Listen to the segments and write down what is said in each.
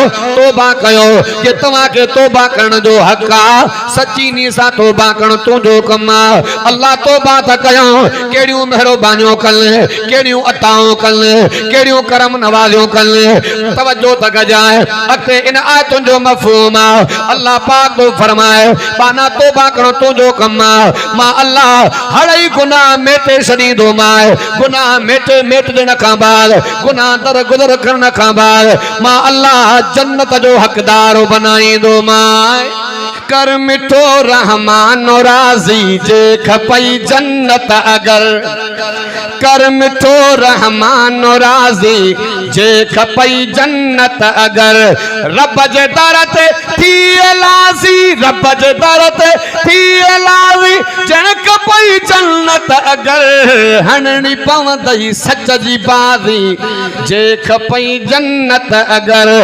तौबा कयो कि तव्हां के तौबा करण जो हक आ सच्ची नी सा तौबा करण तुंहिंजो कम आ अल्लाह तौबा था कयो केड़ियूं मेहरबानियूं कन केड़ियूं अताऊं कन केड़ियूं करम नवाज़ियूं कन तवज्जो त कजाए अॻिते इन आयतुनि जो मफ़हूम आ अल्लाह पाक तो फरमाए पाना तौबा करण तुंहिंजो कम आ मां अल्लाह हर ही गुनाह मेटे छॾींदो मां गुनाह मेटे ॾियण खां बाद गुनाह दर गुज़र करण खां बाद मां अल्लाह जन्नत जो हक़दार बनाईंदो मां कर मिठो रहमान राज़ी जे खपई जन्नत अगर कर मिठो रहमान राज़ी जे खपई जन्नत अगर रब जे दर ते थी लाज़ी रब जे दर ते थी लाज़ी जण खपई जन्नत अगर हणनी पवंदई सच जी बाज़ी जे खपई जन्नत अगर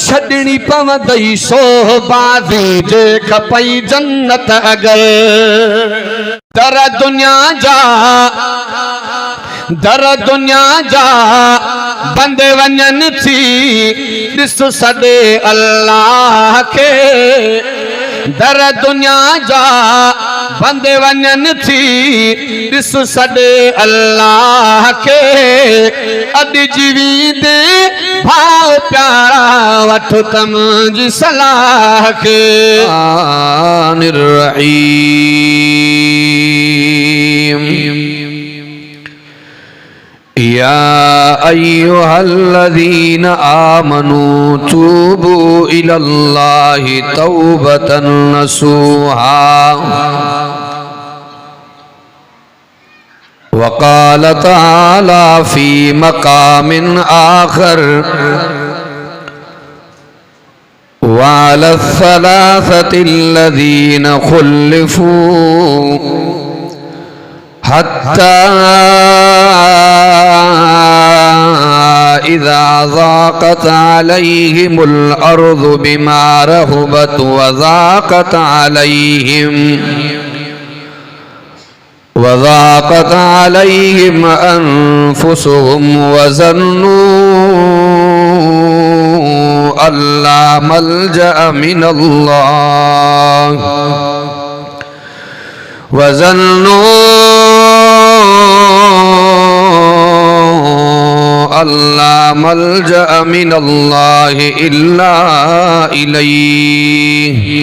छॾणी पवंदई सो बाज़ी जे खपई जन्नत अगर दर दुनिया जा बंदे वञन थी ॾिस सॾे अल्लाह के दर दुनिया जा बंदे वञन थी ॾिस सॾे अल्लाह के अॼु जीवी दे भाव प्यारा वठ तम जी सलाह के या अय्युहल्लज़ीन आमनू तूबू इलल्लाहि तौबतन नसूहा वक़ाल तआला फी मक़ामिन आखर वअलस्सलासतिल्लज़ीन खुल्लिफू हत्ता इज़ा ज़ाक़त अलैहिमुल अर्ज़ु बिमा रहबत वज़ाक़त अलैहिम अनफुसुहुम वज़न्नू अल्ला मल्जअ मिनल्लाह वज़न्नू अल्ला मल्जअ मिनल्लाहि इल्ला इलैहि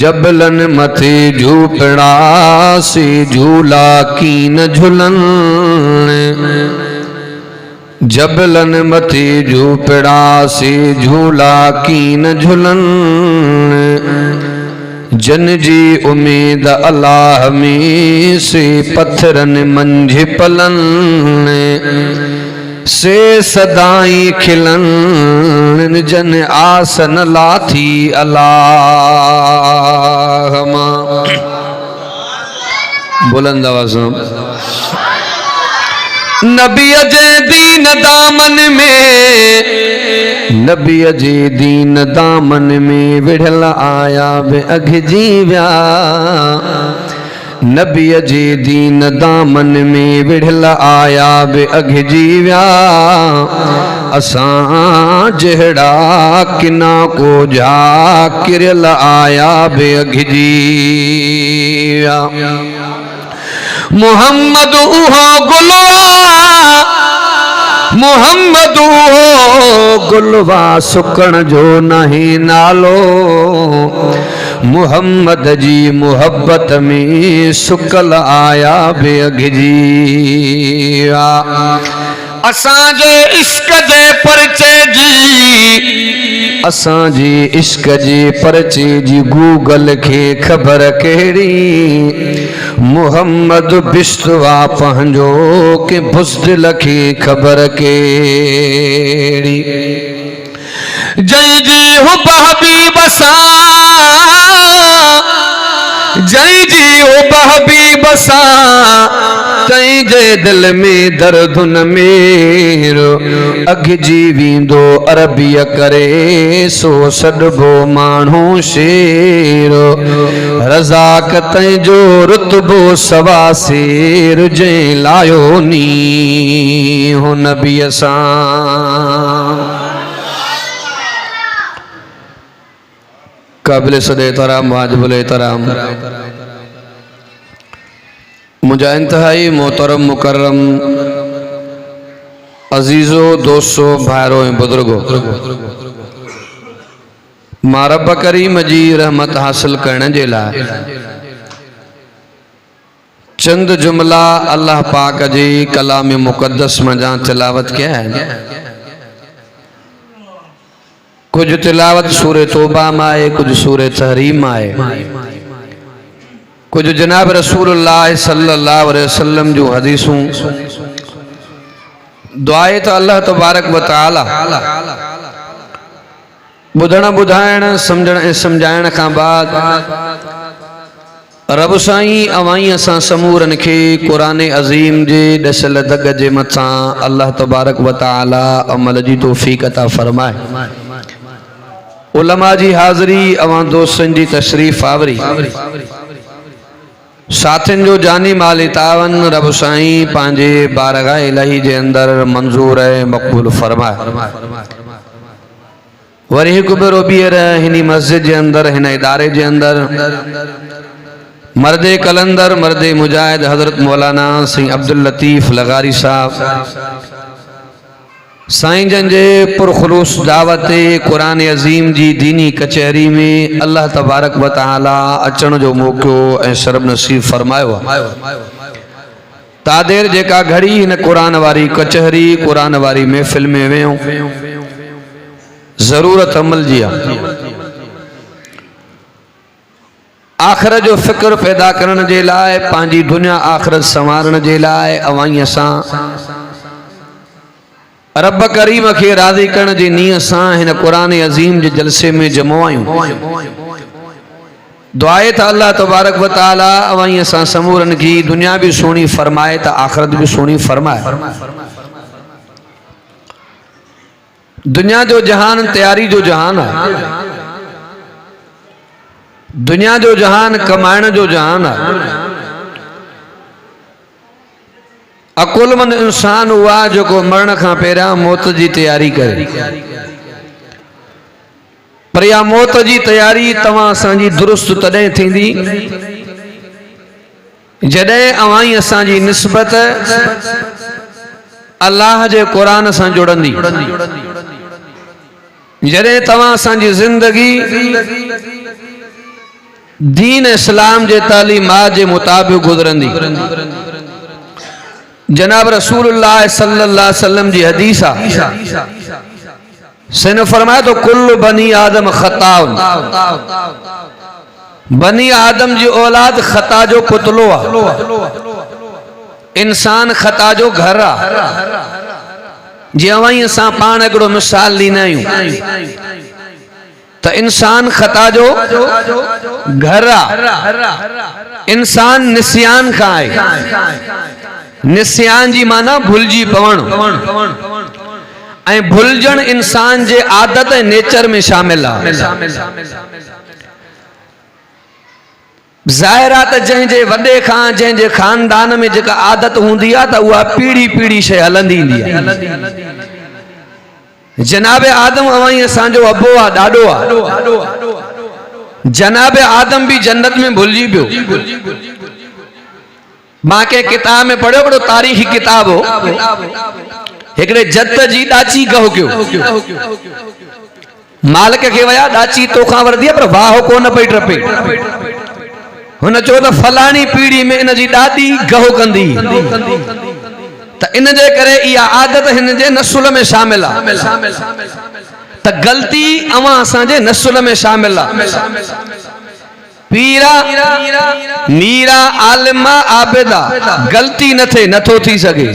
जबलन मथे झूपड़ा से झूला की न झुलन जबलन मथे झूपड़ा से झूला कीन झुलन जन जी उम्मीद अल्लाह में से पत्थरन मंझ पलन से सदाई खिलन जन आसन लाथी अल्लाह बुलंद आवाज़ नबी जे दीन दामन में नबी जे दीन दामन में विढ़ल आया बे अघ जीव्या नबी जे दीन दामन में विढ़ल आया बे अघ जीव्या असां जहिड़ा किना को जा किरल आया बे अघ जीव्या मोहम्मद उहो गुलवा मोहम्मद उहो गुलवा सुकण जो नहीं नालो मोहम्मद जी मोहब्बत में सुकल आया बेअघ जीवा असांजे इश्क जे परचे जी असांजे इश्क जे परचे जी गूगल खे ख़बर कहिड़ी मोहम्मद बिस्तवा पंहिंजो के बुज़दिल खे ख़बर कहिड़ी जय जी हुब हबीब सां जय जी हुब हबीब सां तंहिंजे दिल में दर्द न मेरो अघ जी वेंदो अरबीअ करे सो सॾिबो माण्हू शेर रज़ाक तंहिंजो रुतबो सवा शेर जंहिं लायो नी हो नबीअ सां काबिल सदे एहतराम वाजिबुल एहतराम मुझा इंतहाई मोहतरम मुकर्रम अजीज़ो दोस्तों भाइरो ऐं बुजुर्गो मां रब करीम जी रहमत हासिल करण जे लाइ चंद जुमला अल्लाह पाक जी कलाम मुक़द्दस मज़ा तिलावत कया आहिनि कुछ तिलावत सूरे तौबा में आए कुछ सूरे तहरीम आए कुछ जनाब रसूलुल्लाह सल्लल्लाहु अलैहि वसल्लम जो हदीसूं दुआए तो अल्लाह तबारक व तआला बुधण बुधाइण समझण ऐं समझाइण खां बाद रब साईं अवाई असां समूरन खे क़ुरान अज़ीम जे ॾसल दग जे मथां अल्लाह तबारक व तआला अमल जी तौफ़ीक़ अता फरमाए उलमा जी हाज़री अवां दोस्तन जी तशरीफ़ आवरी साथिन जो जानी माली तावन रब साईं पांजे बारगाह इलाही जे अंदर मंजूर है मक़बूल फरमाए वरी हिकु भेरो ॿीहर हिन मस्जिद जे अंदर हिन इदारे जे अंदर मर्दे कलंदर मर्दे मुजाहिद हजरत मौलाना सिंह अब्दुल लतीफ़ लगारी साहब साईं जन जे पुरखुलूस दावत कुरान अज़ीम जी दीनी कचहरी में अल्लाह तबारक व तआला अचण जो मौक़ो ऐं शरब नसीब फरमायो तादेर जेका घड़ी हिन कुरान वारी कचहरी कुरान वारी महफ़िल में वियो ज़रूरत अमल जी आखिर जो फ़िक्र पैदा करण जे लाइ पंहिंजी दुनिया आख़िरत संवारण जे लाइ अवाई असां रब करीम के राज़ी करण जी नीयत सां हिन कुरान अज़ीम जे जलसे में जमो आहियूं दुआए त अल्लाह तबारक व तआला अवाई असां समूरन की दुनिया भी सोनी फरमाए त आखिरत भी सोनी फरमाए दुनिया जो जहान तैयारी जो जहान है दुनिया जो जहान कमाइण जो जहान है अकुलमंद इंसान हुआ जो को मरण का पहिरियां मौत की तैयारी करे पर या मौत की तैयारी तवां असांजी दुरुस्त तॾहिं थींदी जॾहिं अवाई असांजी निस्बत अल्लाह जे कुरान सां जुड़ंदी जॾहिं तवां असांजी ज़िंदगी दीन इस्लाम जे तालीमात जे मुताबिक़ गुज़रंदी जनाब रसूलुल्लाह सल्लल्लाहु अलैहि वसल्लम जी हदीस आ सेने फरमाया तो कुल्लु बनी आदम खताउन, बनी आदम जी औलाद खता जो पुतलो आ, इंसान खता जो घर आ। जीअं असां पाण हिकिड़ो मिसाल ॾींदा आहियूं त इंसान खता जो घर आ। इंसान निस्यान खां आहे। निस्यान जी माना भुलिजी पवण, ऐं भुलजण इंसान जे आदत ऐं नेचर में शामिल आहे। ज़ाहिर आहे त जंहिंजे वॾे खां जंहिंजे खानदान में जेका आदत हूंदी आहे त उहा पीढ़ी पीढ़ी शइ हलंदी ईंदी आहे। जनाब आदम अवाई असांजो अबो आहे, ॾाॾो आहे। जनाब आदम भी जन्नत में भुलिजी पियो। मां के किताब में पढ़ियो, हिकिड़ो तारीख़ी किताब हो, हिकिड़े जत जी ॾाची कहो कयो। मालिक खे वया, ॾाची तोखां वरदी आहे पर वाह कोन पई टपे। हुन चयो त फलाणी पीढ़ी में इन जी ॾाॾी गहो कंदी, त इन जे करे इहा आदत हिन जे नसुल में शामिल आहे। त ग़लती अवां असांजे नसुल में शामिल आहे। पीरा मीरा आलिमा आबिदा गलती न थे, नथो थी सके।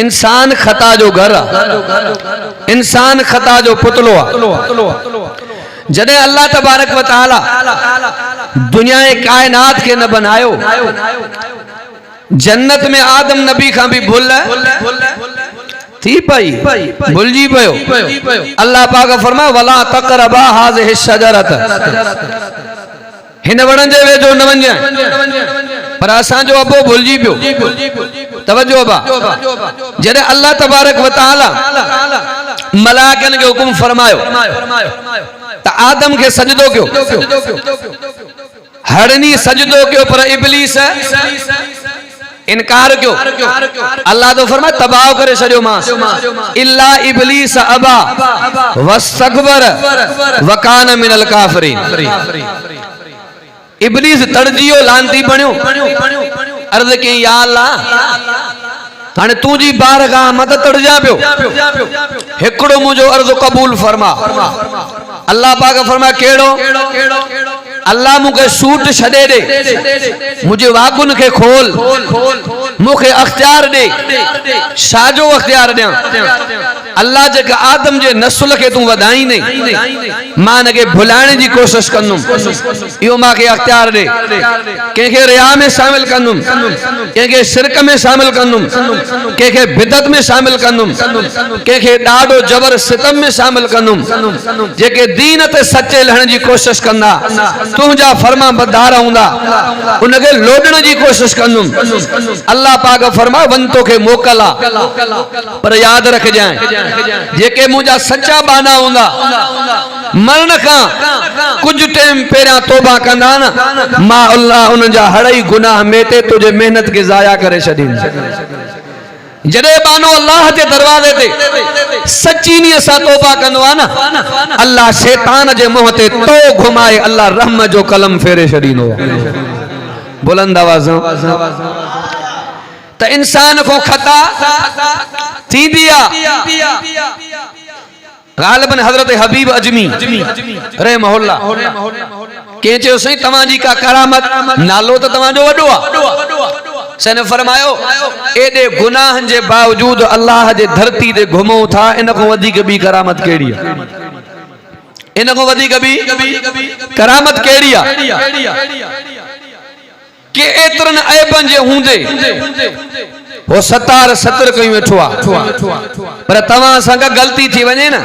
इंसान खता जो घर आहे, इंसान खता जो पुतलो आहे। जॾहिं अल्लाह तबारक व तआला दुनिया कायनात के न बनायो, जन्नत में आदम नबी खां भी भुल थी पई, भुलजी पयो। अल्लाह पाक फरमाए वला तक़रबा हाज़िहि शजरत, हिन वण जे वेझो न वञ। पर असांजो अबो भुलिजी पियो। तवज्जो बा, जॾहिं अल्लाह तबारक व तआला मलाइकनि खे हुकुम फरमायो त आदम के सजदो कयो, हरनी सजदो कयो, पर इब्लीस इनकार क्यों? अल्लाह तो फरमाए तबाह करे छड़ियो मांस, इल्ला इब्लीस अबा वस्तकबर वकान मिनल काफिरीन। इब्लीस तड़जियो, लानती बणियो। अर्ज़ कई या अल्लाह हाणे तू जी बारगाह मत तड़जा पियो, हिकिड़ो मुंहिंजो अर्ज़ कबूल फरमा। अल्लाह पाक फरमाए केड़ो? अल्लाह मुखे सूट छड़े दे, मुझे वागुन के खोल, मुखे अख्तियार दे। शाजो अख्तियार दियां? अल्लाह जेका आदम जे नस्ल के तू वधाई नहीं, मां ने के भुलाने जी कोशिश कंदुम, यो मां के अख्तियार दे। केके रिया में शामिल कंदुम, केके शिरक में शामिल कंदुम, केके बिदत में शामिल कंदुम, केके डाडो जबर सितम में शामिल कंदुम। जेके दीन ते सच्चे लहण जी कोशिश कंदा, तुझा फरमा बदार हूंदा, उनके लोडण जी कोशिश कंदुम। अल्लाह पाक फरमा वन तो के मोकला, पर याद रख जाए जेके मुझा सच्चा बाना हूंदा, मरण का कुछ टाइम पहिरियां तौबा कंदा न, मां अल्लाह उन जा हड़ई गुनाह मेटे तुझे मेहनत के जाया करे छॾींदुसि। जॾहिं बानो अल्लाह जे दरवाजे ते सच्ची नीयत सां तौबा कंदो आहे न, अल्लाह शैतान जे मुंह ते तो घुमाए अल्लाह रहम जो कलम फेरे छॾींदो आहे। बुलंद आवाज़ त इंसान को खता थींदी आहे। गालिबन हजरत हबीब अजमी रहमहुल्लाह के चयो सही तव्हांजी का करामत, नालो त तव्हांजो वॾो आहे। सने फरमायो एडे गुनाहन जे बावजूद अल्लाह जे धरती ते घुमो था, इन को वधीक बि करामत केड़ी है? इन को वधीक बि करामत केड़ी है? के एतरन ऐबन जे हूंदे वो सतार सतर कई वेठो आ, पर तवां सां गलती थी वने न,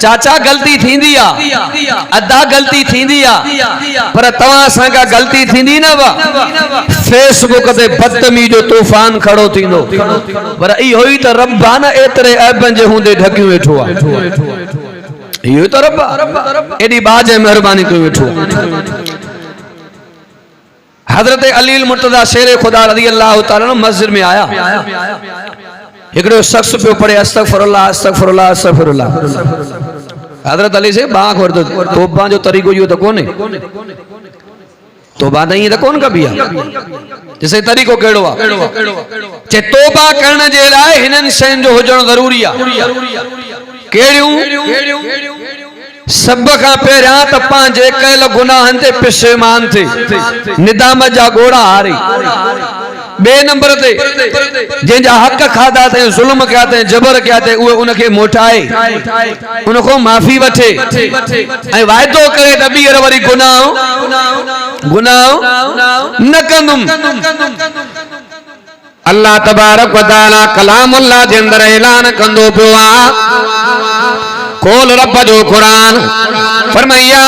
चाचा गलती थींदी आ, अदा गलती थींदी आ, पर तवां सां गलती थींदी न वा। फेसबुक ते बदतमीज जो तूफान खड़ो थींदो, पर इहो ई त रब आ न एतरे ऐबन जे हूंदे ढकियो वेठो आ। इहो ई त रब आ, एडी बाज मेहरबानी कई वेठो। हजरत अली मुर्तजा शेर खुदा रज़ी अल्लाह तआला मस्जिद में आया, एकड़ो शख्स पे पड़े अस्तगफिरुल्लाह अस्तगफिरुल्लाह अस्तगफिरुल्लाह। हजरत अली से बाग वरदो तौबा जो तरीको यो तो कोने। तौबा त ईअं त कोन कबी आहे जैसे तरीक़ो कहिड़ो आहे चे तौबा करण जे लाइ हिननि शयुनि जो हुजणु ज़रूरी आहे कहिड़ियूं सब खां पहिरियां त पंहिंजे कयल गुनाहनि ते पिशेमान थिए निदाम जा घोड़ा हारे बे नंबर ते जंहिंजा हक़ खाधा अथई ज़ुल्म कया अथई जबर कया अथई उहे उनखे मोटाए उनखो माफ़ी वठे ऐं वाइदो करे त ॿीहर वरी गुनाह न कंदुमि अल्लाह तबारक व तआला कलामुल्लाह जे अंदर ऐलान कंदो पियो आहे कोल रब जो क़ुरान फरमाया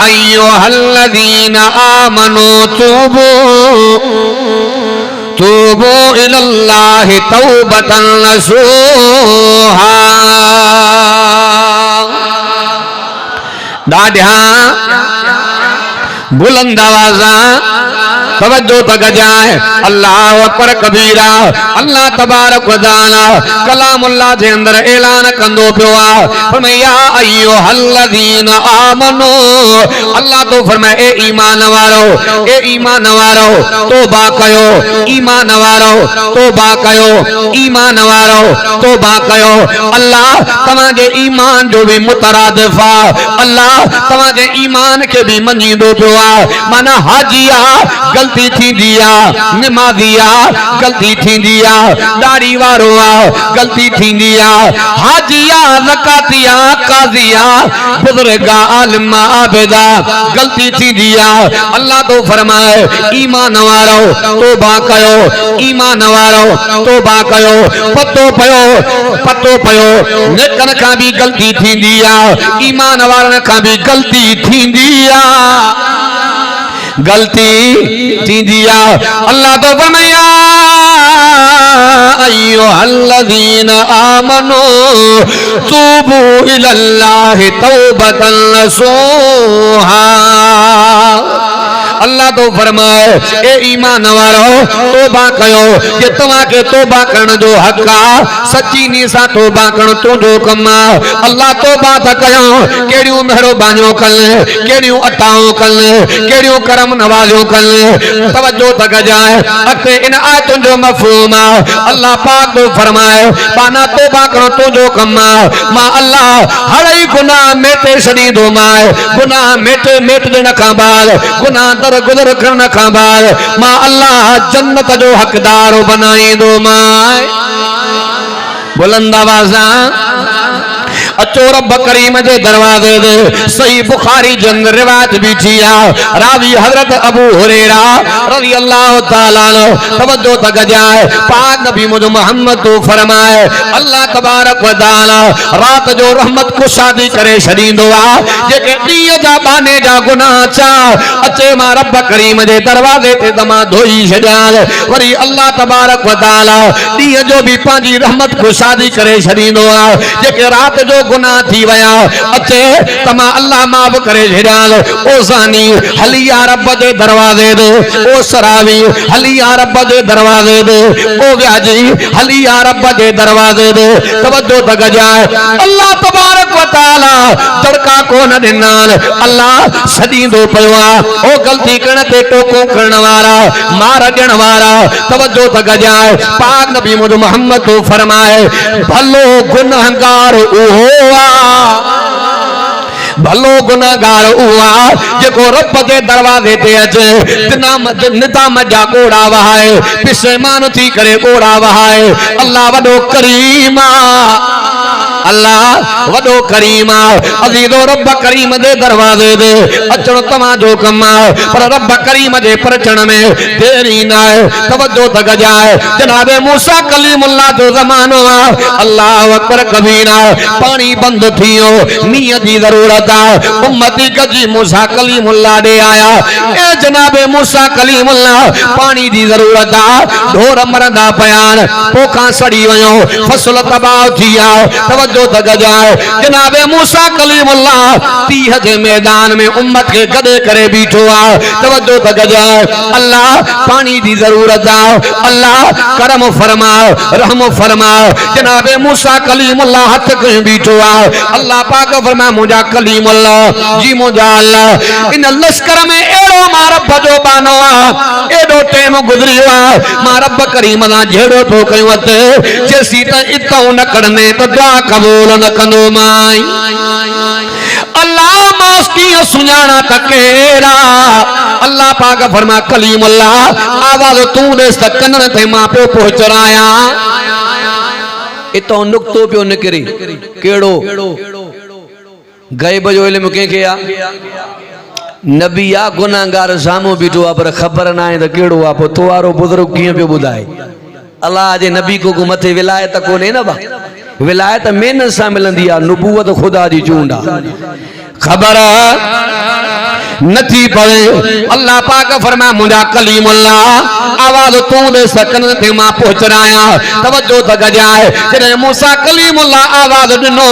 अय्युहल्लज़ीना आमनू तूबू इलल्लाहि तौबतन नसूहा ॾाढा बुलंद आवाज़ तवज्जो तक जाए अल्लाह अकबर कबीरा अल्लाह तबारक व तआला कलामुल्लाह जे अंदर ऐलान कंदो पियो आहे फरमाया अय्युहल्लज़ीना आमनू अल्लाह तो फरमाए ए ईमान वारो तौबा कयो ईमान वारो तौबा कयो ईमान वारो तौबा कयो अल्लाह तव्हां जे ईमान जो भी मुतरादिफ आहे अल्लाह तव्हां जे ईमान के भी मञींदो पियो आहे माना हाजिया गलती थींदी आहे नमाज़ी आहे गलती थींदी आहे दाढ़ी वारो आहे गलती थींदी आहे हाजी आहे ज़काती आहे काज़ी आहे बुज़ुर्ग आहे आलिम आहे आबिद आहे गलती थींदी आहे अल्लाह तो फरमाए ईमान वारो तौबा कयो ईमान वारो तौबा कयो पतो पयो नेकनि खां भी गलती थींदी आहे ईमान वारनि खां भी गलती थींदी आहे गलती थींदी आहे अल्लाह तो फरमाया अय्युहल्लज़ीना आमनू तूबू इलल्लाहि तौबतन नसूहा अल्लाह तो फरमाए ए ईमान वारो तौबा कयो कि तव्हां के तौबा करण जो हक़ आहे सच्ची नी सां तौबा करण तुंहिंजो कम आहे अल्लाह तौबा त कयो कहिड़ियूं महिरबानियूं कनि कहिड़ियूं अताऊं कनि कहिड़ियूं करम नवाज़ियूं कनि तवज्जो त कजाए अॻिते इन आयतुनि जो मफ़हूम आहे अल्लाह पाक तो फरमाए पाना तौबा करण तुंहिंजो कम आहे मां अल्लाह हर ई गुनाह मेटे छॾींदो मां गुनाह मेटे ॾियण खां बाद गुनाह गुज़र करण खां बाद मां अल्लाह जन्नत जो हक़दार बनाईंदो मां बुलंद आवाज़ अचो रब करीम जे दरवाजे दे सही बुखारी जन रिवायत बीठी आ रावी हजरत अबू हुरैरा रज़ी अल्लाह तआला अन्हु तवज्जो तक जाए पाक नबी मोहम्मद तो फरमाए अल्लाह तबारक व तआला रात जो रहमत को शादी करे छडींदो आ जेके ॾींहं जा बाने जा गुनाह चा अचे मां रब करीम जे दरवाजे ते दमा धोई छॾियां वरी अल्लाह तबारक व तआला ॾींहं जो भी पंहिंजी रहमत को शादी करे छडींदो आ जेके रात जो गुनाह थी वया अचे तमा अल्लाह माफ करे छॾियां ओ ज़ानी हलिया रब जे दरवाजे दे ओ सरावी हलिया रब जे दरवाजे दे ओ व्याजी हलिया रब जे दरवाजे दे तवज्जो तक जाए अल्लाह तबारक व तआला तड़का कोन ॾिनान अल्लाह छॾींदो पियो आहे ओ गलती करण ते टोको करण वारा मार ॾियण वारा तवज्जो तक जाए पाक नबी मोहम्मद तो फरमाए भलो गुनहगार उहो भलो गुनाहगार उहा जेको रब जे दरवाजे ते अचे निदाम जा घोड़ा वहाए पिशेमान थी करे घोड़ा वहाए अल्लाह वॾो करीम अल्लाह वॾो करीम अज़ीज़ो रब करीम जे दरवाजे ते अचण तव्हां जो कम पर रब करीम जे परचण में देरी न आहे तवज्जो तक जाए जनाबे मूसा कलीमुल्लाह जो ज़मानो आहे अल्लाह अकबर कबीरा पानी बंद थियो मींहं जी ज़रूरत आहे उम्मती गजी मूसा कलीमुल्लाह ॾे आया ए जनाबे मूसा कलीमुल्लाह पानी जी ज़रूरत आहे ढोर मरंदा पिया पोखां सड़ी वियो फसल तबाह थी विया तवज्जो तक जाए जनाबे मूसा कलीमुल्लाह 30 जे मैदान में उम्मत के गदे करे बीठो आ तवज्जो तक जाए अल्लाह पानी दी जरूरत आ अल्लाह करम फरमाओ रहम फरमाओ जनाबे मूसा कलीमुल्लाह हथ के बीठो आ अल्लाह पाक फरमा मुझा कलीमुल्लाह जी मुझा अल्लाह इन लश्कर में एड़ो मां रब जो बानो आ एडो टाइम गुजरियो आ मां रब करीम दा जेड़ो तो कयो ते जेसी त इतो न करने तो दुआ कबूल न कंदो माई अल्लाह मास्की सुञाणा तकेरा अल्लाह पाक फरमा कलीमुल्लाह आवाज तू दे सकन ते मां पे पहुंचराया इतो नुक्तो पियो निकरी केड़ो गैब जो इल्म के आ नबी आ गुनाहगार सामो बीठो आ पर खबर ना है त केड़ो आ पो तोवारो बुजुर्ग किए पे बुधाए अल्लाह जे नबी को मथे विलायत कोने न बा विलायत मेहनत सा मिलंदी आ नबूवत खुदा जी चूंड आ खबर नथी पड़े अल्लाह पाक फरमा मुझा कलीमुल्लाह आवाज तू दे सकन ते मां पहुंच रहा तवज्जो तक जाए जने मूसा कलीमुल्लाह आवाज दिनो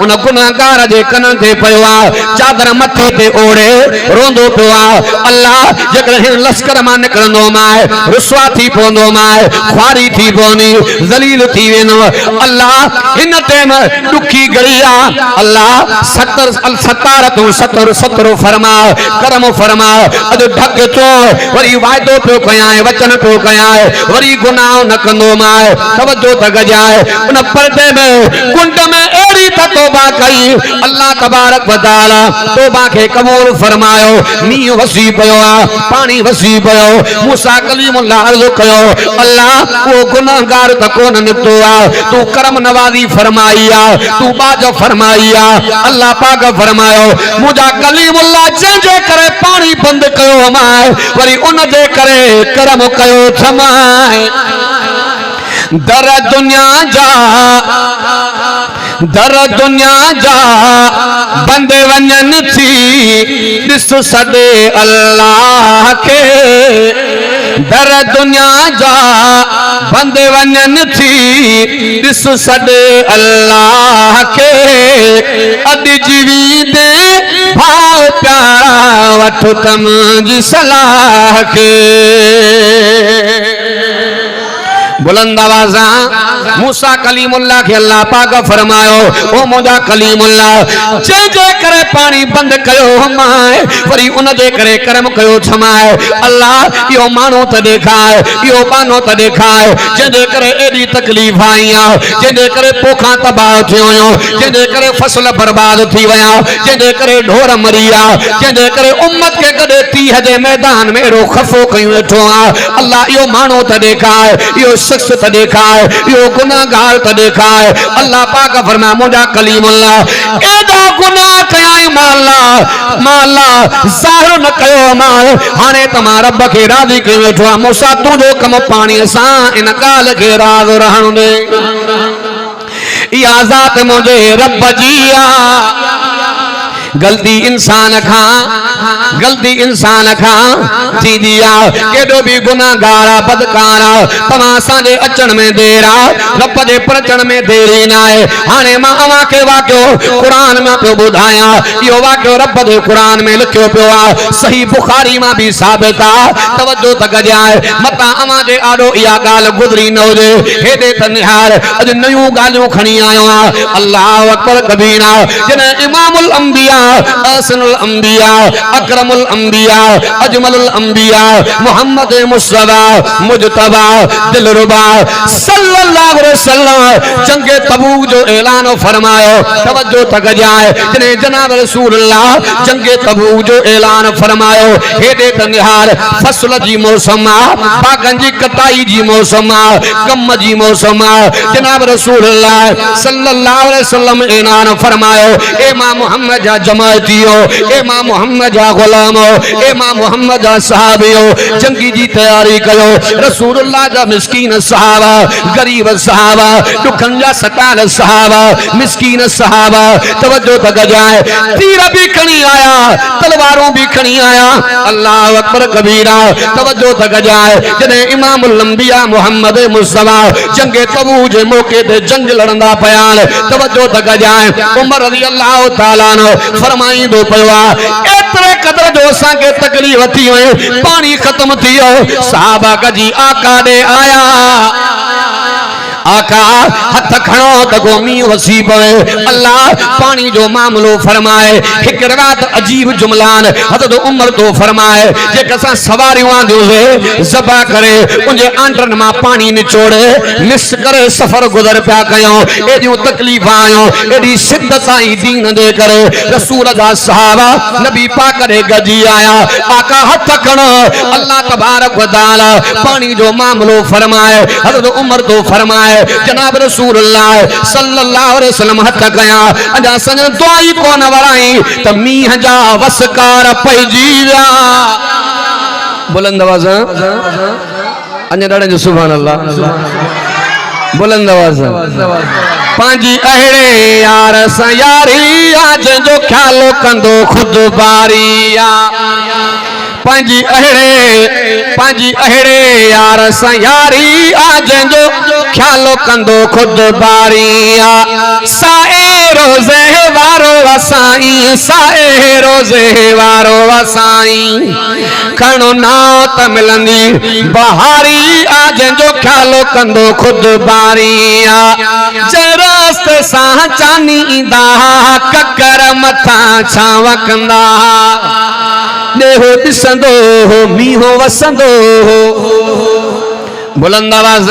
उन गुनाहगार जे कन ते पयो चादर मथे ते ओढ़े रोंदो पियो अल्लाह जकर लश्कर मां निकरंदो माए रुसवा थी पोंदो माए ख्वारी थी पोनी जलील थी वेनो अल्लाह इन टाइम दुखी गड़िया अल्लाह 70 फरमा करम फरमा अज ढक तो वरी वायदो पियो कया वचन पियो कया वरी गुनाह न कंदो माए तवज्जो तक जाए उन पर्दे में कुंड में एड़ी तौबा कई अल्लाह तबारक व तआला तौबा के कबूल फरमायो मींह वसी पयो पानी वसी पयो मूसा कलीमुल्लाह अर्ज़ कयो अल्लाह वो गुनाहगार त कोन निकतो तू करम नवाजी फरमाई तू बाज फरमाई अल्लाह पाक फरमायो मुझा कलीमुल्लाह जे करे पानी बंद कयो माए वरी उन जे करे करम कयो थमाए दर दुनिया जा बंदे वञन थी ॾिस सॾे अल्लाह के दर दुनिया जा बंदे वञन थी ॾिस सॾे अल्लाह के अॼु जीवी दे भाव प्यारा वठ तम जी सलाह के बुलंद आवाज़ा मूसा कलीमुल्लाह के अल्लाह पाक फरमायो ओ मुझा कलीमुल्लाह जे करे पानी बंद कयो माए वरी उन जे करे करम कयो छमाए अल्लाह यो मानो त देखाए यो बानो त देखाए जे करे एडी तकलीफ आई जे करे पोखा तबाह थियो जे करे फसल बर्बाद थी वया जे करे ढोर मरिया जे करे उम्मत के कदे 30 जे मैदान में एड़ो खफो कयो वेठो अल्लाह यो मानो त देखाए यो शख्स त देखाए यो गुनाहगार त देखाए अल्लाह पाक फरमा मुझा कलीमुल्लाह एदा गुनाह कया माला ज़ाहिर न कयो मां हाने तमा रब के राज़ी कयो वेठो मूसा तू जो कम पानी सा इन गाल के राज रहण दे या ज़ात मुझे रब जी गलती इंसान खां थी दिया केडो भी गुनाहगारा बदकारा तमाशा दे अचण में देरा रब दे परचण में देरी ना है हाने मां अवा के वाक्यो कुरान में पे बुधाया यो वाक्यो रब दे कुरान में लिखयो पियो सही बुखारी में भी साबित तवज्जो तक जाए मता अवा दे आडो या गाल गुजरी न होजे हेदे त निहार अज नयूं गालियों खणी आयो अल्लाह अकबर कबीरा जने इमामुल अंबिया असनुल अंबिया अकरमुल अंबिया अजमलुल अंबिया मोहम्मद मुस्तफा मुजतबा दिलरुबा सल्लल्लाहु अलैहि वसल्लम जंगे तबूक जो ऐलान फरमायो तवज्जो तक जाए जने जनाब रसूलुल्लाह जंगे तबूक जो ऐलान फरमायो हेदे त निहार फसल जी मौसम बागन जी कटाई जी मौसम कम जी मौसम जनाब रसूलुल्लाह सल्लल्लाहु अलैहि वसल्लम ऐलान फरमायो ए मां मोहम्मद जा जमातियो ए मां मोहम्मद जा गुलामो ए मां मोहम्मद जा सहाबियो जंगी जी तैयारी कयो रसूलुल्लाह जा मिस्कीन सहाबा गरीब सहाबा दुखन जा सताल सहाबा मिस्कीन सहाबा तवज्जो तक जाए तीर भी खणी आया तलवारों भी खणी आया अल्लाह अकबर कबीरा तवज्जो तक जाए जने इमामुल अंबिया मोहम्मद मुस्तफा जंगे तबूक जे मौके ते जंग लड़ंदा पयान तवज्जो तक जाए उमर रज़ी अल्लाह ताला ने फरमाई दो पया एतरे कदर जो असा के तकलीफ थी हुई पानी खत्म थियो साहबा कजी आका दे आया आका हथ खणो त गोमी वसी पवे अल्लाह पानी जो मामलो फरमाए एक रात अजीब जुमलान हज़रत उमर तो फरमाए जे कसा सवारियों आंदे ज़बा करे उनजे आंटन मा पानी निचोड़े मिस करे सफर गुजर पिया कयो एडियो तकलीफ आयो एडी शिद्दत आई दीन दे करे रसूल दा सहाबा नबी पाक दे गजी आया आका हथ खणो अल्लाह तबारक व तआला पानी जो मामलो फरमाए हज़रत उमर तो फरमाए जनाब रसूलुल्लाह सल्लल्लाहु अलैहि वसल्लम हथ कया अजा सन दुआई कोन वराई त मींह जा वसकार पइजी विया बुलंद आवाज़ अने ॾाढे जो सुभान अल्लाह बुलंद आवाज़ पांजी अहड़े यार सा यारी आज जो ख्याल कंदो खुद बारिया पांजी अहड़े यार सा यारी आज जो ख्याल कंदो खुद बारिया साए रोज़े वारो वसाई साए रोज़े वारो वसाई खणो नात मिलंदी बहारी आज जो ख्याल कंदो खुद बारिया जे रास्ते सा चानी ईंदा ककर मथा छावकंदा देहो दिसंदो मीहो वसंदो बुलंद आवाज़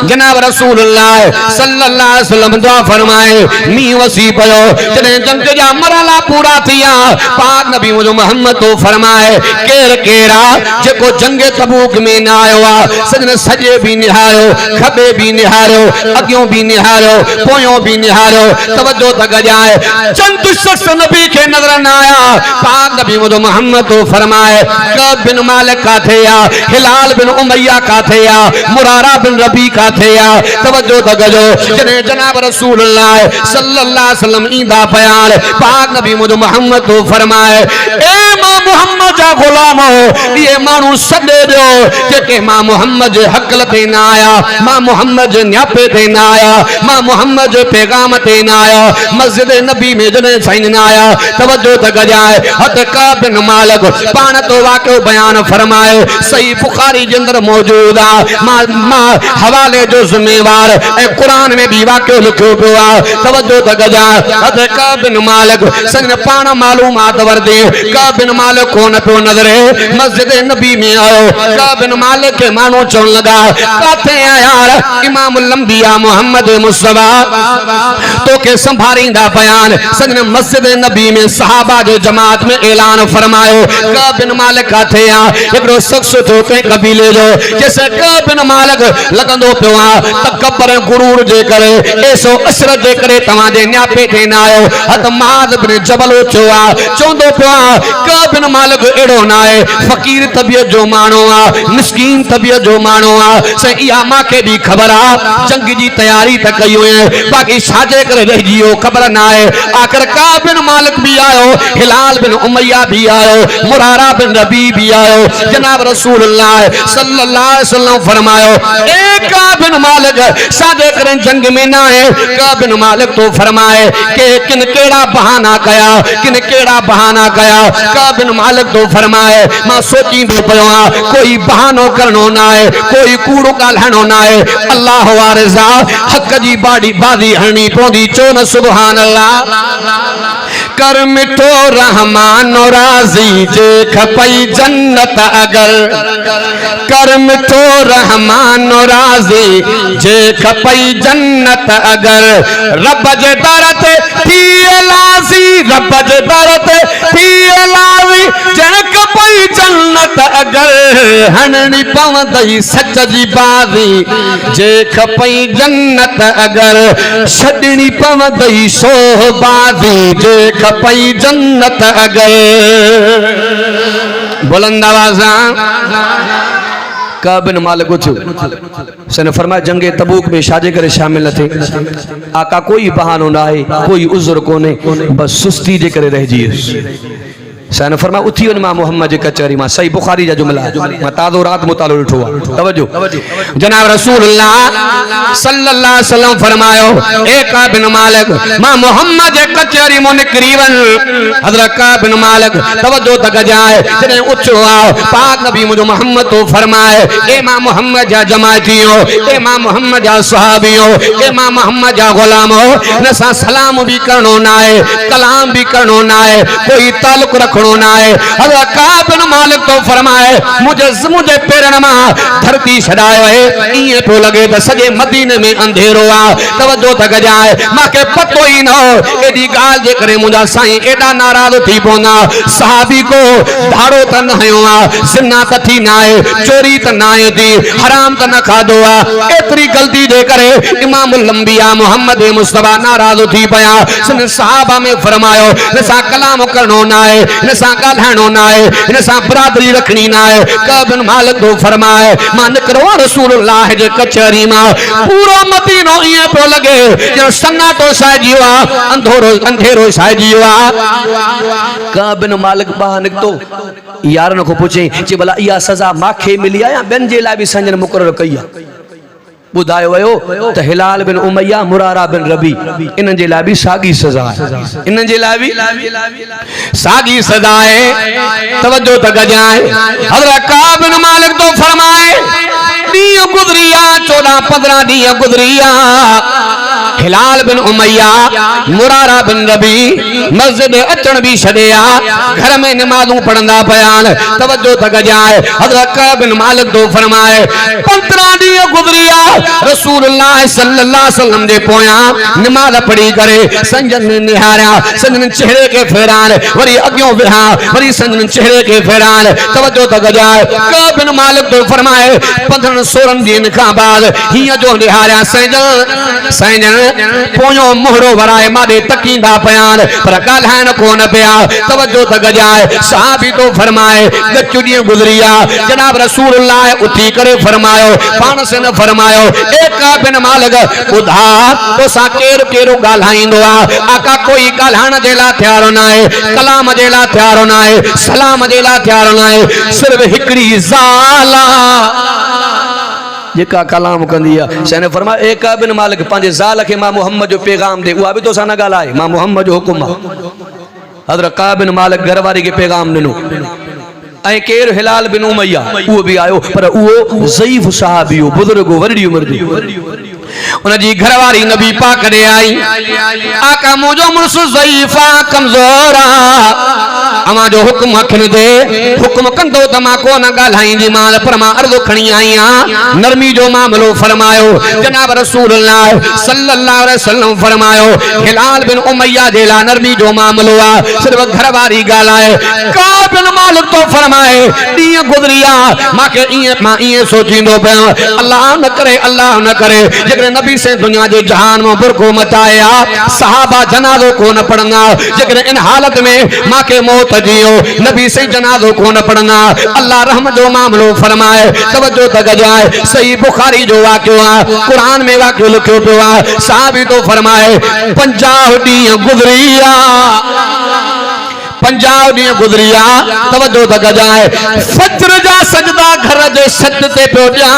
जनाब रसूलुल्लाह सल्लल्लाहु अलैहि वसल्लम दुआ फरमाए मी वसी पयो जने जंग जा मरला पूरा थिया पाक नबी मुझो मोहम्मद तो फरमाए केर केरा जेको जंग तबूक में न आयो आ सजन सजे भी निहारो खबे भी निहारो अगियों भी निहारो पोयों भी निहारो तवज्जो तक जाए चंद शख्स नबी के नजर न आया पाक नबी मुझो मोहम्मद तो फरमाए कब बिन मालिक का थे या हिलाल बिन उमैया का थे या मुरारा बिन रबी का थे या तवज्जो तगजो जने जनाब रसूलुल्लाह सल्लल्लाहु अलैहि वसल्लम इंदा बयान पाक नबी मुझ मोहम्मद तो फरमाए ए मां मोहम्मद जा गुलामो ये मानू सदे दो जेके मां मोहम्मद जे हकल ते ना आया मां मोहम्मद जे न्यापे ते ना आया मां मोहम्मद जे पैगाम ते ना आया मस्जिद नबी में जने साइन ना आया तवज्जो तगजाए हद का बिन मालिक पान तो वाक़ो बयान फरमाए सही बुखारी जे अंदर मौजूद आ मां हवाले जो जिम्मेवार ए कुरान में भी वाक़ो लिखो पियो आ तवज्जो तगजाए हद का बिन मालिक संग पान मालूमात वर्दे का बिन मालिक को न पियो नजरे मस्जिद नबी में आयो का बिन मालिक के मानो चोन लगा काथे आ यार इमामुल अंबिया मोहम्मद मुस्तफा तो के संभारींदा बयान संग मस्जिद नबी में सहाबा जो जमात में ऐलान फरमायो का बिन मालिक काथे आ एकरो शख्स तो के कबीले जो जैसे का बिन मालिक लगंदो पियो आ तकबर गुरूर जे करे ऐसो असरत जे करे तवा जे न्यापे थे ना आयो हद माद बिन जबल चो आ चोंदो पियो आ का बिन मालिक एड़ो ना है फकीर तबियत जो मानो आ मिस्कीन तबियत जो मानो आ से इया मां के भी खबर आ जंग जी तैयारी त कयो है बाकी साजे करे रह जियो खबर ना है आखिर का बिन मालिक भी आयो हिलाल बिन उमैया भी आयो मुरारा बिन रबी भी आयो जनाब रसूलुल्लाह सल्लल्लाहु अलैहि वसल्लम फरमायो एक का बिन मालिक साजे करे जंग में ना है का बिन मालिक तो फरमाए के किन केड़ा बहाना कया किन केड़ा बहाना कया का बिन मालिक तो फरमाए मां सोची दो पयो कोई बहानो करनो ना है कोई कूड़ो गालहनो ना है अल्लाह वारिसा हक जी बाड़ी बाजी हणी पोंदी चो न सुभान अल्लाह कर मिठो रहमान राजी जे खपई जन्नत अगर कर मिठो रहमान राजी जे खपई जन्नत अगर रब जे दर ते थी लाजी रब जे दर ते थी लाजी जे खपई जन्नत अगर हणनी पवंदई सच जी बाजी जे खपई जन्नत अगर छडणी पवंदई सो बाजी जे खपई जन्नत अगर बुलंद आवाज़ काब बिन मालिक उथ्यो सने फरमाया जंगे तबूक में शादी करे शामिल न थे आका कोई बहानो ना है कोई उज़्र कोने बस सुस्ती जे करे रह जी सन फरमाया उथी वञ मां मोहम्मद जे कचहरी मां सही बुखारी जा जुमला मां ताज़ो रात मुतालो ॾिठो आहे तवज्जो जनाब रसूलुल्लाह सल्लल्लाहु अलैहि वसल्लम फरमायो ए काब बिन मालिक मां मोहम्मद जे कचहरी मो निकरी वन हजरत काब बिन मालिक तवज्जो तक जाए जने उचो आओ पाक नबी मुझे मोहम्मद तो फरमाए ए मां मोहम्मद जा जमातियो ए मां मोहम्मद जा सहाबियो ए मां मोहम्मद जा गुलामो नसा सलाम भी करनो ना है कलाम भी करनो ना है कोई ताल्लुक रखो ना है हज़रत काब बिन मालिक तो फरमाए मुझे पेरन मां धरती छड़ायो है इए तो लगे त सजे मदीने में अंधेरो आ तवज्जो तक जाए माके पतो ही न हो एडी गाल जे करे मुजा साईं एडा नाराज थी पोना सहाबी को धाड़ो त न हयो आ जिन्ना त थी ना है चोरी त ना है थी हराम त न खादो आ एतरी गलती जे करे इमामुल अंबिया मोहम्मद मुस्तफा नाराज थी पया सुन सहाबा में फरमायो नसा कलाम करनो ना है नसा गालहानो ना है नसा बरादरी रखनी ना है काब बिन मालिक तो फरमाए मान करो रसूलुल्लाह जे कचहरी मां पूरो मदीनो इए तो लगे जो सन्नाटो साजियो आ अंधेरो साजियो आ काब बिन मालिक बाहर निकतो यारन को पूछे जे भला इया सजा माखे मिली या बेन जे ला भी संजन मुकरर कई बुधायो वयो त हिलाल बिन उमैया मुरारा बिन रबी इन जे ला भी सागी सजा है इन जे ला भी सागी सजा है तवज्जो तक जाए हजरत काब बिन मालिक तो फरमाए दी गुजरिया 14-15 दी गुजरिया हिलाल बिन उमैया मुरारा बिन रबी मस्जिद अचण भी छड़िया घर में नमाजूं पढ़ंदा पयान तवज्जो तक जाए हजरत काब बिन मालिक तो फरमाए 15 दी गुजरिया रसूलुल्लाह सल्लल्लाहु अलैहि वसल्लम जे पोया नमाज पढ़ी करे संजन ने निहारा संजन चेहरे के फेरान वरी अगियों विहा वरी संजन चेहरे के फेरान तवज्जो तक जाए काब बिन मालिक तो फरमाए 15-16 दिन का बाद हिया जो निहारा संजन पोयो मोहरो वराए मादे तकींदा पयान पर गालहान कोन पिया तवज्जो तक जाए सहाबी तो फरमाए गचुडी गुजरिया जनाब रसूलुल्लाह उठी करे फरमायो पान से न फरमायो ए काब बिन मालिक बुधा तो सा केर केरो गालहाइंदो आ आका कोई गालहान जेला तैयार ना है कलाम जेला तैयार ना है सलाम जेला तैयार ना है सिर्फ हिकड़ी ज़ाला जेका कलाम कंदी है सने फरमा ए काब बिन मालिक पांजे ज़ाल के मां मोहम्मद जो पैगाम दे उहा भी तो सा ना गालाए मां मोहम्मद जो हुकुम हजरत काब बिन मालिक घरवारी के पैगाम दिनो ऐ केर हिलाल बिन उमैया वो भी आयो पर वो ज़ईफ सहाबी हो बुजुर्ग वरडी उम्र दी उन जी घरवारी नबी पाक दे आई आका मुजो मुर्स ज़ईफा कमजोरा अमा जो हुक्म अखन दे हुक्म कंदो त मां को न गालाईंदी माल पर मां अर्ज़ खणी आई आ नरमी जो मामलो फरमायो जनाब रसूलुल्लाह सल्लल्लाहु अलैहि वसल्लम फरमायो हिलाल बिन उमैया जेला नरमी जो मामलो आ सिर्फ घरवारी गालाए काब बिन मालिक तो फरमाए दी गुजरिया माके मां इए सोचींदो पे अल्लाह न करे जेकर नबी से दुनिया जे जहान में बुरको मचाया सहाबा जनाजो को न पढ़ना जेकर इन हालत में मां के मौत जियो नबी से जनाजो को न पढ़ना अल्लाह रहमत जो मामलो फरमाए तवज्जो तक जाए सही बुखारी जो वाक्यो आ कुरान में वाक्यो लिखो पियो आ साहबी तो फरमाए 50 डी गुजरिया 50 डी गुजरिया तवज्जो तक जाए फजर जा सजदा घर जे सद ते पियो जा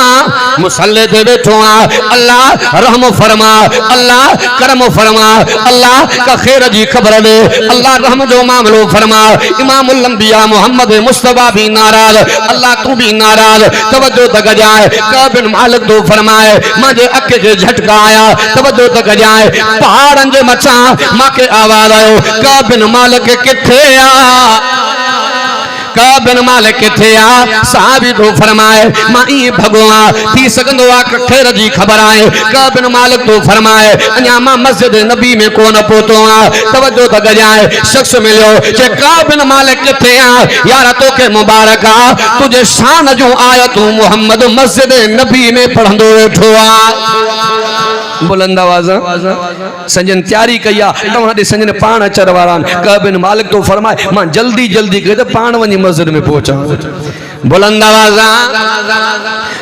मुसल्ले ते बैठो आ अल्लाह रहम फरमा अल्लाह करम फरमा अल्लाह का खैर जी खबर दे अल्लाह रहम जो मामलो फरमा इमामुल अंबिया मोहम्मद मुस्तफा भी नाराज अल्लाह तू भी नाराज तवज्जो तक जाए काब बिन मालिक तो फरमाए माजे अख के झटका आया तवज्जो तक जाए पहाड़न जे मचा माके आवाज आयो काब बिन मालिक किथे काब बिन मालिक किथे आ सहाबी तो फरमाए मां ई भगवा थी सकंदो आ खैर जी खबर आए काब बिन मालिक तो फरमाए अञा मां मस्जिद नबी में कोन पहुतो आ तवज्जो तक जाए शख्स मिलियो जे काब बिन मालिक किथे आ यार तोखे मुबारक आ तुझे शान जो आयतूं मोहम्मद मस्जिद नबी में पढ़ंदो वेठो आ बुलंद आवाज़ संजन तैयारी कया तव्हां संजन पान अचर वाला कबिन मालिक तो फरमाए मां जल्दी जल्दी कहे तो पान वनी मस्जिद में पहुंचा बुलंद आवाज़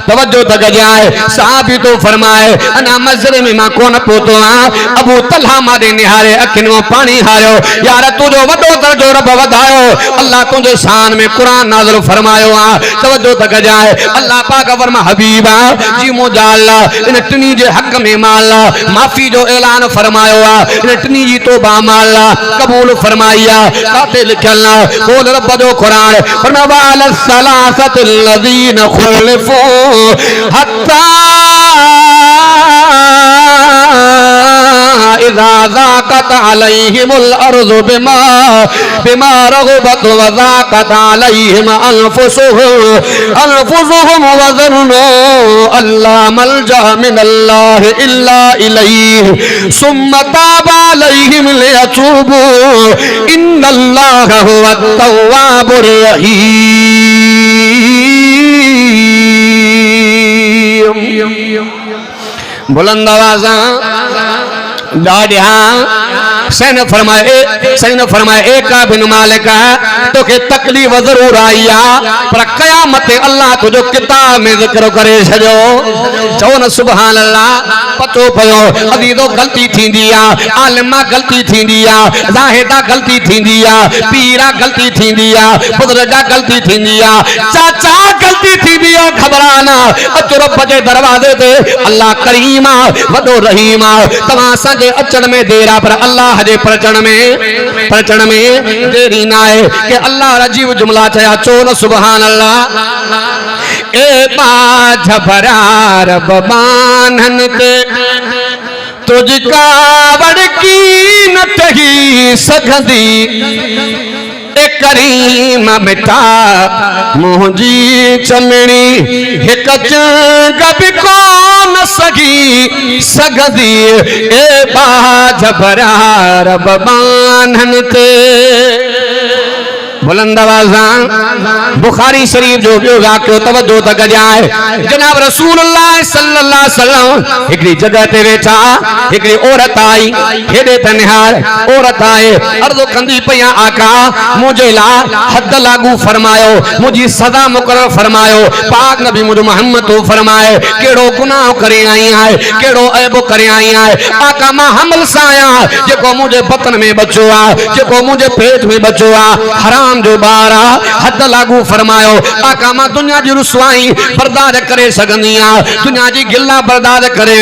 तवज्जो तक जाए साहबी तो फरमाए अना मस्जिद में मां कोन पहुतो अबू तलहा मारे निहारे अखिन में पानी हारियो यार तुझो वडो दर्जो रब वधायो अल्लाह तुझे शान में कुरान नाज़िल फरमायो तवज्जो तक जाए अल्लाह पाक फरमा हबीबा जी मुझा अल्लाह इन टिनी जे हक में माला माफी जो ऐलान फरमायो इन टिनी जी तौबा माला कबूल फरमाइया काते लिखल बोल रब जो कुरान फरमा वाल सलासतुल लज़ीन खुलिफू हत्ता इज़ा ज़ाक़त अलैहिमुल अर्ज़ु बिमा रग़बत व ज़ाक़त अलैहिम अनफुसुहुम व ज़न्नु अल्ला मल्जा मिनल्लाहि इल्ला इलैहि सुम्मा ताबा अलैहिम लियतूबू इन्नल्लाहा हुवत तव्वाबुर रहीम। बुलंद आवाज़ दाढ़िया सैन फरमाए एक बिन मालिक तो के तकलीफ जरूर आई पर कयामत अल्लाह तुझो किताब में जिक्र करे छो चो न सुभान अल्लाह पतो पयो अदीदो गलती थींदी आलिमा गलती थींदी ज़ाहिदा गलती थींदी पीरा गलती थींदी बुजुर्गा गलती थींदी चाचा गलती थींदी घबराना अचो रब जे दरवाजे ते अल्लाह करीम वडो रहीम तव्हां असांजे अचण में देर आहे पर अल्लाह जे परचण में देरी ना है कि अल्लाह रजीव जुमला चया चो न सुभान अल्लाह ए बाझ भरार बबानन ते तुझका वड़की न टही सघंदी ए करीम मिठा मुंहिंजी चमड़ी हिक चंग बि कोन सघंदी ए बाझ भरार बबानन ते बुलंद आवाज़ बुखारी शरीफ जो बियो वाक़ियो तवज्जो तक जाए जनाब रसूलुल्लाह सल्लल्लाहु अलैहि वसल्लम हिकड़ी जगह ते वेठा हिकड़ी औरत आई हेडे तनहार औरत आए अर्ज़ कंदी पई आका मुझे ला हद लागू फरमायो मुझी सदा मुकर्रर फरमायो पाक नबी मुझ मोहम्मद तो फरमाए केड़ो गुनाह करे आई है केड़ो ऐब करे आई है आका मां हमल सा आया जेको मुझे बतन में बचो जेको मुझे पेट में बचो हराम जो बारा हद लागू फरमायो आका मां दुनिया जी रुसवाई बर्दाश्त करे सघंदी दुनिया जी गिला बर्दाश्त करे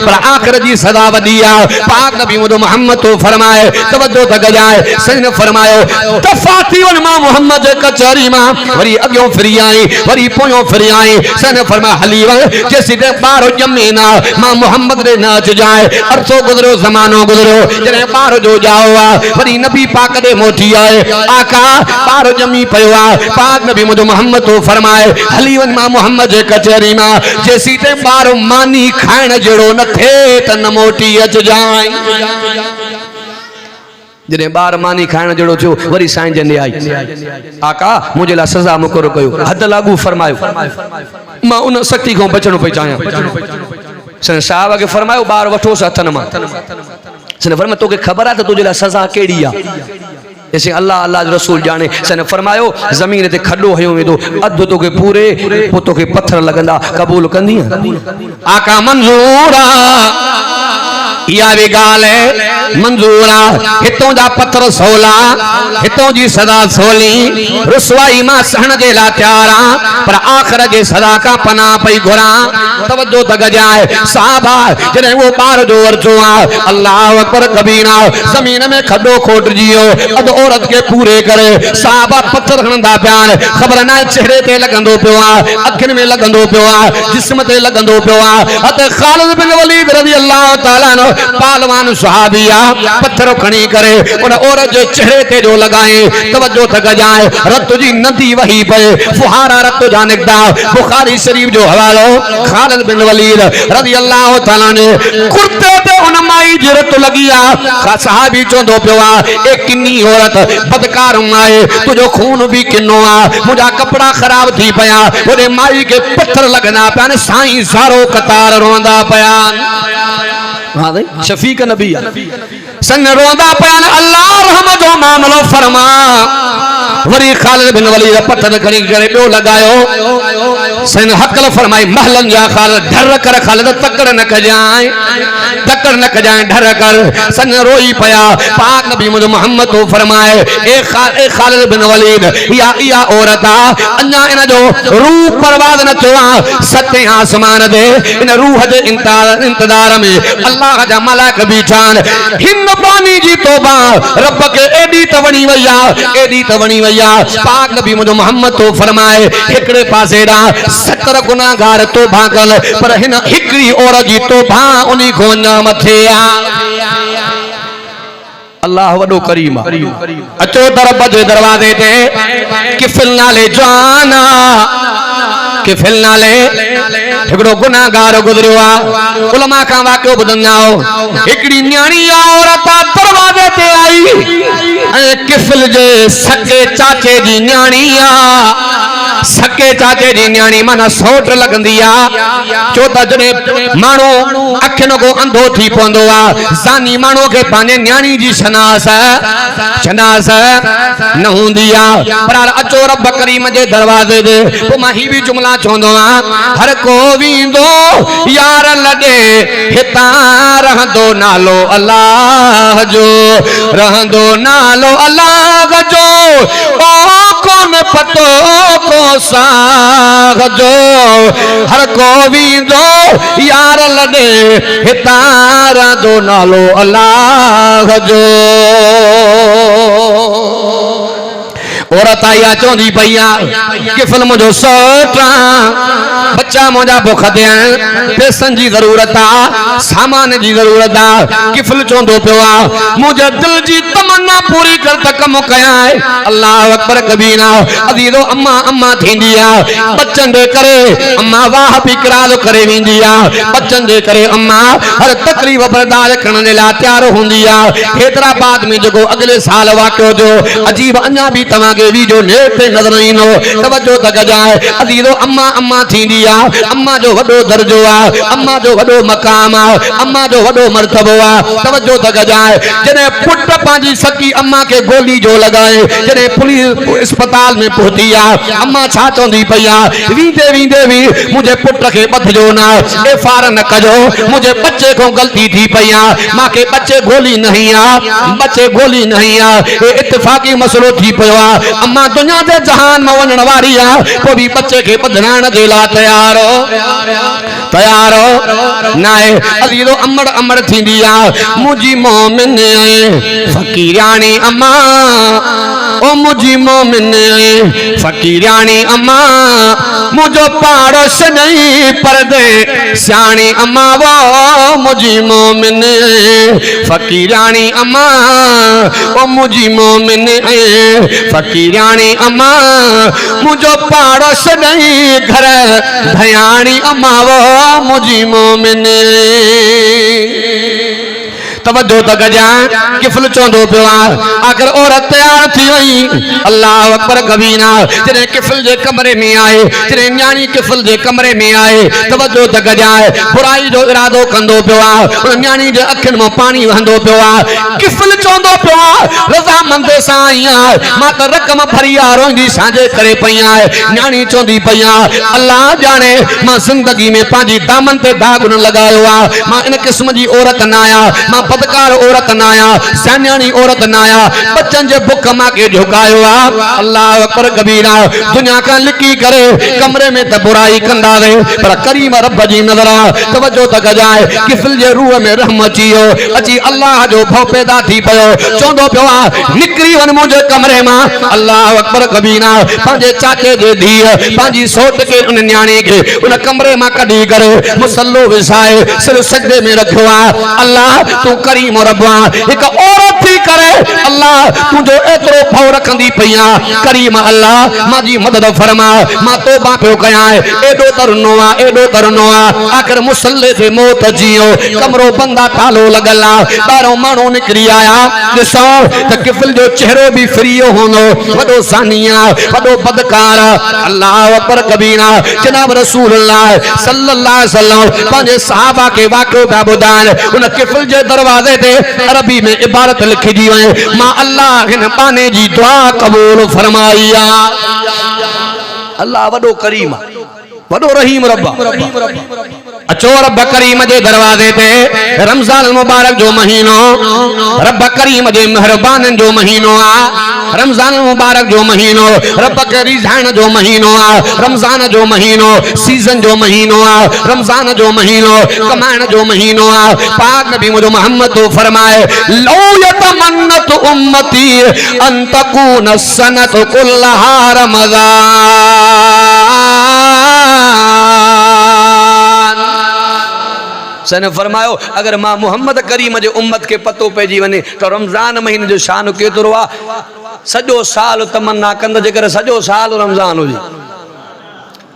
पर आखिर जी सदा वदी पाक नबी मोहम्मद तो फरमाए तवज्जो तक जाए सही फरमायो तफाती वन मां मोहम्मद कचहरी मां वरी अगियो फिरी आई वरी पोयो फिरी आई सही फरमाया हली वे जैसी दे बारो जमीना मां मोहम्मद रे नाच जाए अरसो गुजरो जमानो गुजरो जने बारो जो जाओ वरी नबी पाक दे मोटी आए आका बारो जमी पयो पाक नबी मोहम्मद तो फरमाए हली वन मां मोहम्मद जे कचहरी मां जैसी ते बारो मानी खाइण जड़ो न थे त न मोटी अच जाए जने बार मानी खाइण जड़ो थियो वरी साईं जने आई आका मुझे ला सजा मुकर कयो हद लागू फरमायो मां उन शक्ति को बचणो पई चाहियां सन साहब के फरमायो बार वठो हथन मां सन फरमायो तोके खबर आ त तुझे ला सजा केड़ी आ जैसे अल्लाह अल्लाह रसूल जाने सन फरमायो जमीन ते खड्डो हयो वेंदो अध तोके पूरे पोतो के पत्थर लगंदा कबूल कंदी आका मंजूरा या भी गाल है मंजूरा हितों जा पत्थर सोला हितों जी सदा सोली रुसवाई मां सहन जे ला त्यारा पर आखिर जे सदा का पना पई घुरा तवज्जो तक जाए साहबा जने वो बार जो वर्जो अल्लाह अकबर कबीरा जमीन में खड्डो खोट जियो अद औरत के पूरे करे साहबा पत्थर हणंदा प्यान खबर ना चेहरे ते लगंदो पियो अखिन में लगंदो पियो जिस्म ते लगंदो पियो अत खालिद बिन वलीद रज़ी अल्लाह तआला नो पालवान सहाबिया पत्थर खणी करे उन औरत जे चेहरे ते जो लगाए तवज्जो तक जाए रत जी नदी वही पे फुहारा रत जा निकदा बुखारी शरीफ जो हवालो खालिद बिन वलीद रज़ी अल्लाह तआला ने कुर्ते ते उन माई जी रत लगिया सहाबी चोंदो पियो ए किन्नी औरत बदकार आए तुझो खून भी किन्नो मुझा कपड़ा खराब थी पया ओदे माई के पत्थर लगना पिया साईं सारो कतार रोंदा पया हाँ दे शफीक नबी सन रोंदा पयान अल्लाह रहम जो मामलो फरमा वरी खालिद बिन वलीद पत्थर खणी करे ॿियो लगायो सन हकल फरमाई महलन जा खालिद डर कर खालिद तकड़ न कजाए डर कर सन रोई पया पाक नबी मोहम्मद तो फरमाए ए खालिद बिन वलीद या औरत अन्या इन जो रूह परवाद न थियो सते आसमान दे इन रूह दे इंतजार में अल्लाह जा मलाक बीठान हिन पानी जी तौबा रब के एडी तवणी वया पाक नबी मोहम्मद तो फरमाए एकड़े पासे दा 70 गुनाहगार तौबा कल पर हिन हिकड़ी औरत जी तौबा उनी को न मथे अल्लाह वडो करीम अचो दरब जे दरवाजे ते किफिल नाले जाना किफिल नाले हिकड़ो गुनाहगार गुजरियो आ उलमा का वाक्यो ॿुधंदाओ हिकड़ी न्याणी औरत दरवाजे ते आई किफिल जे सके चाचे जी न्याणी आ सके चाचे जी न्याणी माना सोट लगंदी आ चो त जने मानो अखिन को अंधो थी पवंदो आ जानी मानो के पाने न्याणी जी शनास न हुंदी आ पर अचो रब करीम जे दरवाजे दे तो मां ही भी जुमला चवंदो आ हर को वींदो यार लगे हिता रहंदो नालो अल्लाह जो रहंदो नालो अल्लाह जो ओ कोन पतो को साग जो हर को वींदो यार लगे हिता रहंदो नालो अल्लाह जो औरत आया चौंदी पैया किफिल मुझो सोटा बच्चा मुझा भुख दे पैसन जी जरूरत आ सामान जी जरूरत आ किफिल चौंदो पियो आ मुझे दिल जी तमन्ना पूरी कर त कम कया है अल्लाह अकबर कबीरा अदीदो अम्मा अम्मा थींदी आ बच्चन दे करे अम्मा वाह भी करार करे वेंदी आ बच्चन दे करे अम्मा हर तकलीफ बर्दाश्त करण जे लाइ तैयार हुंदी आ हैदराबाद में जो अगले साल वाक़ियो जो अजीब अन्या भी तवा के वीडियो नेट पे नजर ईंदो तवज्जो तक जाए अदीदो अम्मा अम्मा थींदी आ अम्मा जो वडो दर्जो आ अम्मा जो वडो मकाम आ अम्मा जो वडो मर्तबो आ तवज्जो तक जाए जने पुट पाजी सकी अम्मा के गोली जो लगाए जने पुलिस अस्पताल में पहुंची आ अम्मा छा चोंदी पया वींदे वींदे भी मुझे पुट के बधजो ना एफआर न कजो मुझे बच्चे को गलती थी पया मां के बच्चे गोली नहीं आ ए इत्तेफाकी मसलो थी पयो आ अम्मा दुनिया दे जहान में वणन वारी आ को भी बच्चे के बधनाण दे ला तैयार हो नाए अदीदो अमड़ अमड़ थींदी आ मुजी मोमिन फकीरानी अम्मा ओ मुजी मोमिन फकीरानी अम्मा मुझो पाड़ोस नहीं पर्दे सियाणी अम्मा वो मुजी मोमिन फकीरानी अम्मा ओ मुजी मोमिन फकीरानी अम्मा मुझो पाड़ोस नहीं घर भयानी अम्मा वो मुजी मोमिन तवज्जो तक जा किफिल चोंदो पियो आखिर औरत तैयार थी वई अल्लाह अकबर कबीरा जने किफिल जे कमरे में आए जने न्याणी किफिल जे कमरे में आए तवज्जो तक जाए बुराई जो इरादो कंदो पियो उन न्याणी जे अखिन में पानी वहंदो पियो किफिल चोंदो पियो रज़ा मंदे साईं मां त रकम भरिया रोंदी साजे करे पईया न्याणी चोंदी पईया अल्लाह जाने मां जिंदगी में पाजी दामन ते दाग न लगायो आ मां इन किस्म जी औरत ना आया मां बदकार औरत ना आया सन्याणी औरत ना आया बच्चन जे भुख मां के झुकायो आ अल्लाह अकबर कबीरा दुनिया का लिकी करे कमरे में त बुराई कंदा वे पर करीम रब जी नजर आ तवज्जो तक जाए किफिल जे रूह में रहम अचियो अची अल्लाह जो भव पैदा थी पयो चोंदो पियो आ निकरी वन मुझे कमरे मां अल्लाह अकबर कबीरा पांजे चाचे जे धी पांजी सोट के उन न्याणी के उन कमरे मां कढी करे मुसल्लो विसाए सिर सजदे में रखियो आ अल्लाह तू करीम रब्बा एक औरत थी करे अल्लाह तुझो एतरो भाव रखंदी पईया करीम अल्लाह माजी मदद फरमा मां तौबा पियो कयां एडो तरनो आ आखिर मुसल्ले ते मौत जियो कमरो बंदा तालो लगल आ बारो मानो निकरी आया ॾिसो त किफिल जो चेहरो भी फ्रीयो होंदो वडो सानिया वडो बदकार अल्लाह अकबर कबीरा जनाब रसूलुल्लाह सल्लल्लाहु अलैहि वसल्लम पंहिंजे सहाबा के वाक़ियो पिया ॿुधाइनि उन किफिल जे दरवाज़े ते अरबी में इबारत लिखिजी वई मां अल्लाह हिन बाने जी दुआ क़बूल फरमाई आ अल्लाह वडो करीम वडो रहीम रब्बा अचो रब करीम जे दरवाजे ते रमजान मुबारक जो महीनो रब करीम जे मेहरबानन जो महीनो आ रमजान मुबारक जो महीनो रब के रिज़ान जो महीनो आ रमजान जो महीनो सीजन जो महीनो आ रमजान जो महीनो कमाइण जो महीनो आ पाक नबी मुझे मोहम्मद तो फरमाए लौ यतमन्नत उम्मती अन तकून सनत कुल्लहा रमजान सन फरमायो अगर मां मोहम्मद करीम जे उम्मत के पतो पइजी वने तो रमजान महीने जो शान केतिरो आ सॼो साल तमन्ना कंद जेकर सॼो साल रमजान हुजे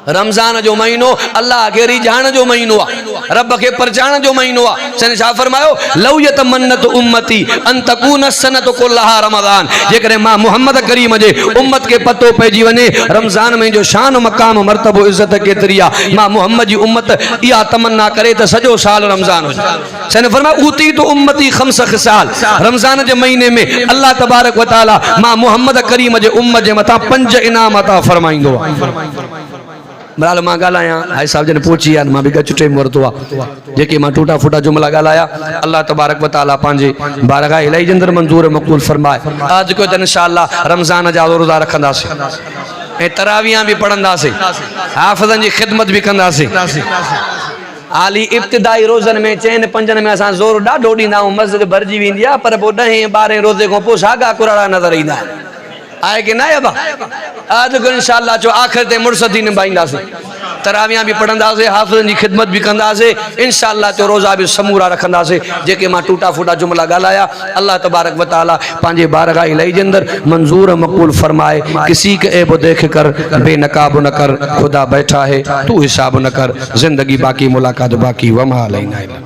रमजान जो महीनो अल्लाह के रिझाण जो महीनो आ रब के परचाण जो महीनो आ सन छा फरमायो लौ यतमन्नत उम्मती अन तकून सनत कुल्लहा रमजान जेकर मां मोहम्मद करीम जे उम्मत के पतो पइजी वने रमजान में जो शान मकाम मर्तबो इज्जत केतरी आ मां मोहम्मद जी उम्मत इया तमन्ना करे त सॼो साल रमजान हुजे सन फरमायो उती तो उम्मती खम्स खिसाल रमजान जे महीने में अल्लाह तबारक व तआला मां मोहम्मद करीम जे उम्मत जे मथा 5 इनाम अता फरमाइंदो आ बराल मां ॻाल्हायां हाई साहब जन पहुची आहिनि मां बि गच टे वरितो आहे जेके मां टूटा फूटा जुमला ॻाल्हाया अल्लाह तबारक व तआला पंहिंजे बारगाह इलाही जे अंदरि मंज़ूर मक़बूल फरमाए आज को त इंशाअल्लाह रमज़ान जा रोज़ा रखंदासीं ऐं तरावियां बि पढ़ंदासीं हाफ़िज़नि जी ख़िदमत बि कंदासीं आली इब्तिदाई रोज़नि में 4-5 में असां ज़ोर ॾाढो ॾींदा आहियूं मस्जिद भरिजी वेंदी आहे पर पोइ 10-12 रोज़े खां पोइ साॻा कुराड़ा नज़र ईंदा आहिनि आए कि ना अबा आज को इंशाअल्लाह जो आखिर ते मुर्सदी निभाईंदासीं तरावियां भी पढ़ंदासीं हाफ़िज़नि जी ख़िदमत भी कंदासीं इंशाअल्लाह जो रोज़ा भी समूरा रखंदासीं जेके मां टूटा फूटा जुमला ॻाल्हाया अल्लाह तबारक व तआला पंहिंजे बारगाह इलाही जे अंदरि मंज़ूर मक़बूल फरमाए किसी के ऐब देख कर बेनकाब न कर खुदा बैठा है तू हिसाब न कर जिंदगी बाकी मुलाकात बाकी वमा अलैना